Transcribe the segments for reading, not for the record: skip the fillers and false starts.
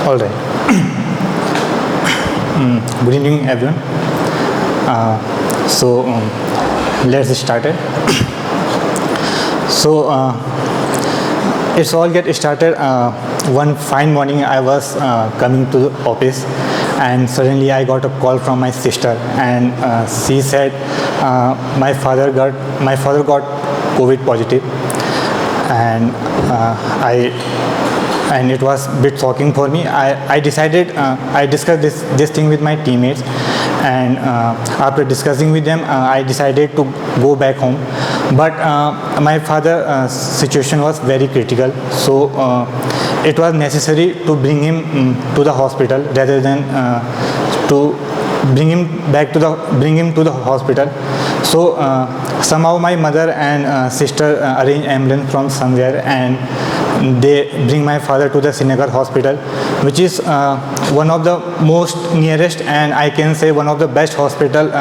All right. Good evening, everyone. Let's start it. It's all get started. One fine morning, I was coming to the office, and suddenly I got a call from my sister, and she said my father got COVID positive, and and it was a bit shocking for me. I decided, I discussed this thing with my teammates, and after discussing with them, I decided to go back home. But my father's situation was very critical, so it was necessary to bring him to the hospital rather than to bring him to the hospital. So somehow my mother and sister arranged ambulance from somewhere, and they bring my father to the Srinagar hospital, which is one of the most nearest, and I can say one of the best hospital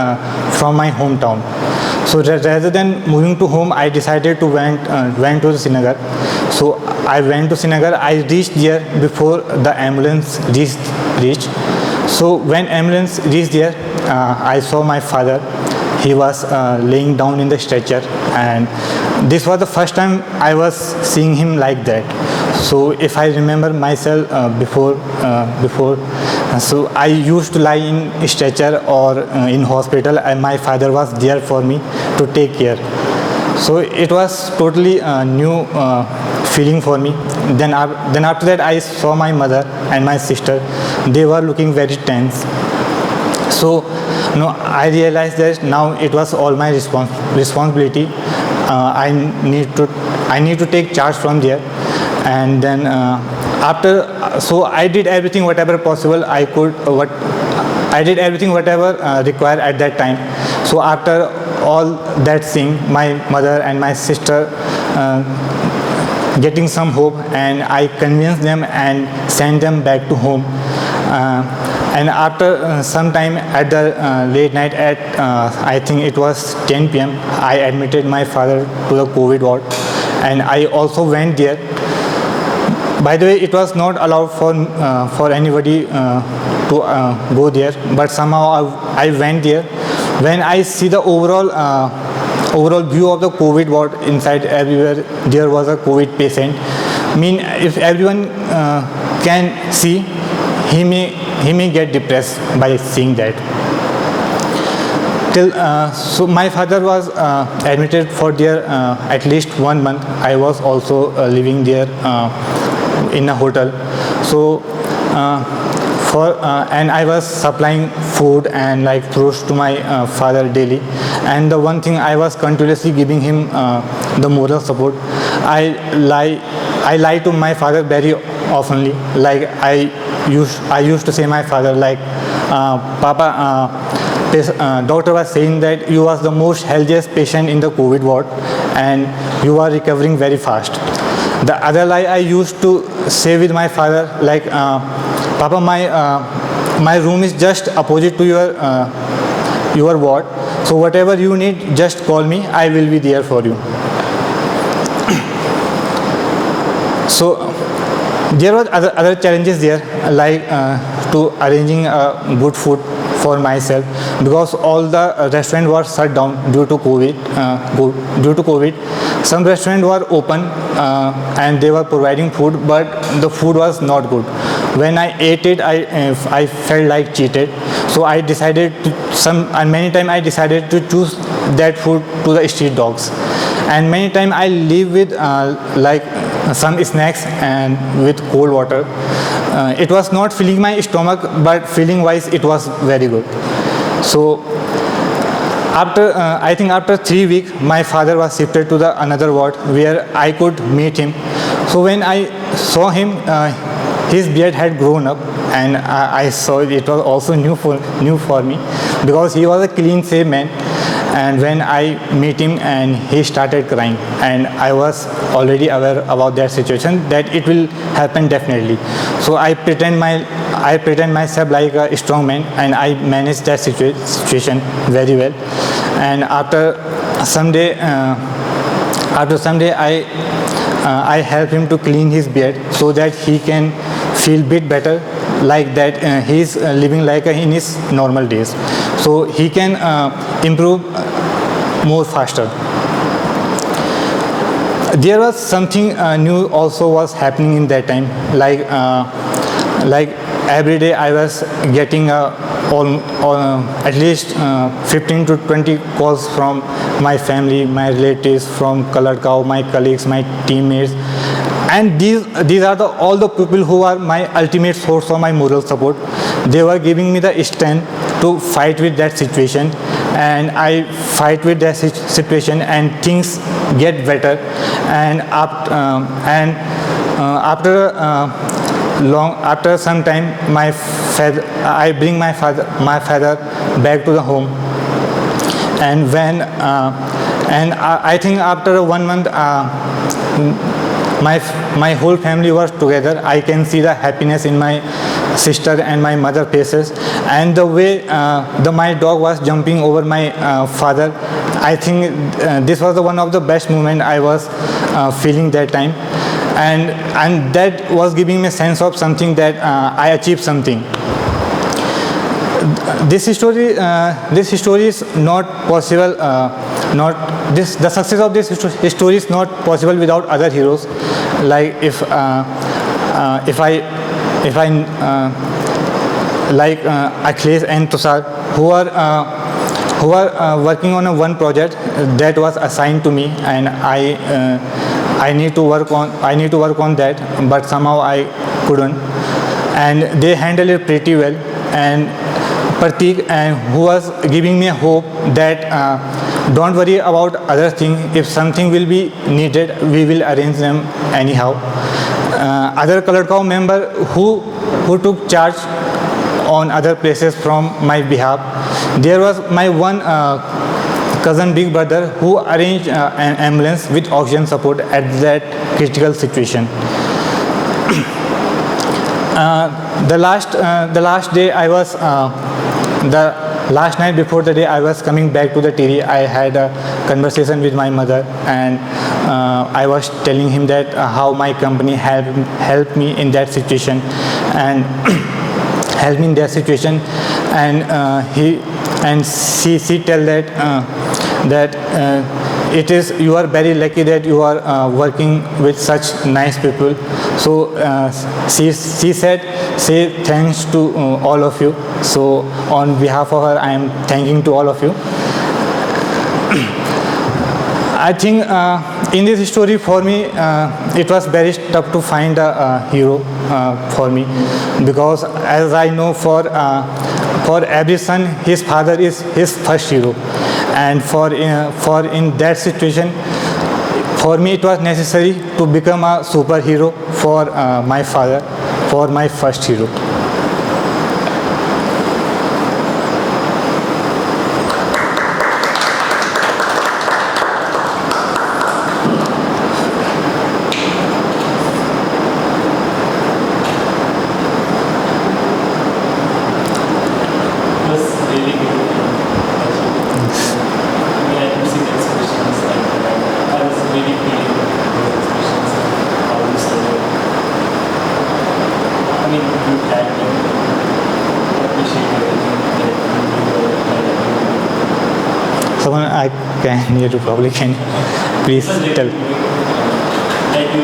from my hometown. So rather than moving to home, I decided to went to the Srinagar. So I went to Srinagar. I reached there before the ambulance reached. So when ambulance reached there, I saw my father. He was laying down in the stretcher, and this was the first time I was seeing him like that. So if I remember myself before, so I used to lie in stretcher or in hospital, and my father was there for me to take care. So it was totally a new feeling for me. Then after that, I saw my mother and my sister. They were looking very tense. So I realized that now it was all my responsibility. I need to take charge from there. And then so I did everything whatever possible I could. I did everything whatever required at that time. So after all that thing, my mother and my sister getting some hope, and I convinced them and sent them back to home. And after some time at the late night at I think it was 10 p.m. I admitted my father to the COVID ward, and I also went there. By the way, it was not allowed for anybody to go there, but somehow I went there. When I see the overall view of the COVID ward, inside everywhere there was a COVID patient. If everyone can see, he may get depressed by seeing that. So my father was admitted for there at least 1 month. I was also living there in a hotel. So and I was supplying food and like fruits to my father daily. And the one thing, I was continuously giving him the moral support. I lie to my father very oftenly. Like I used to say my father, like, Papa, doctor was saying that you was the most healthiest patient in the COVID ward, and you are recovering very fast. The other lie I used to say with my father, like, Papa, my room is just opposite to your ward. So whatever you need, just call me. I will be there for you. So there were other challenges there, like to arranging good food for myself, because all the restaurants were shut down due to COVID. Some restaurants were open and they were providing food, but the food was not good. When I ate it, I felt like cheated. So I decided many times I decided to choose that food to the street dogs. And many times I live with like some snacks and with cold water. It was not filling my stomach, but feeling wise it was very good. So I think after 3 weeks, my father was shifted to the another ward where I could meet him. So when I saw him, his beard had grown up, and I saw it was also new for me, because he was a clean shaved man. And when I meet him, and he started crying, and I was already aware about that situation, that it will happen definitely. So I pretend myself like a strong man, and I managed that situation very well. And after some day, I help him to clean his beard so that he can feel bit better like that he is living like in his normal days, so he can improve more faster. There was something new also was happening in that time, like every day I was getting at least 15 to 20 calls from my family, my relatives, from Colored Cow, my colleagues, my teammates, and these are all the people who are my ultimate source of my moral support. They were giving me the strength to fight with that situation, and I fight with that situation, and things get better. And after some time, I bring my father back to the home, and I think after 1 month, my whole family was together. I can see the happiness in my sister and my mother faces, and the way my dog was jumping over my father. I think this was one of the best moments I was feeling that time, and that was giving me a sense of something, that I achieved something. This story is not possible. The success of this story is not possible without other heroes. Like if I Akhilesh and Tushar, who are working on one project that was assigned to me, and I need to work on that, but somehow I couldn't, and they handled it pretty well. And Pratik, and who was giving me hope that don't worry about other things. If something will be needed, we will arrange them anyhow. Other Colored Cow member who took charge on other places from my behalf. There was my one cousin big brother who arranged an ambulance with oxygen support at that critical situation. The last day I was the last night before the day I was coming back to the TD, I had a conversation with my mother, and I was telling him that how my company helped me in that situation, and helped me in that situation, and she tell that you are very lucky that you are working with such nice people. So she said, say thanks to all of you. So on behalf of her, I am thanking to all of you. I think in this story for me, it was very tough to find a hero for me, because as I know, for every son, his father is his first hero, and for in that situation, for me it was necessary to become a superhero for my father, for my first hero. Someone I can hear you probably can please tell. Like you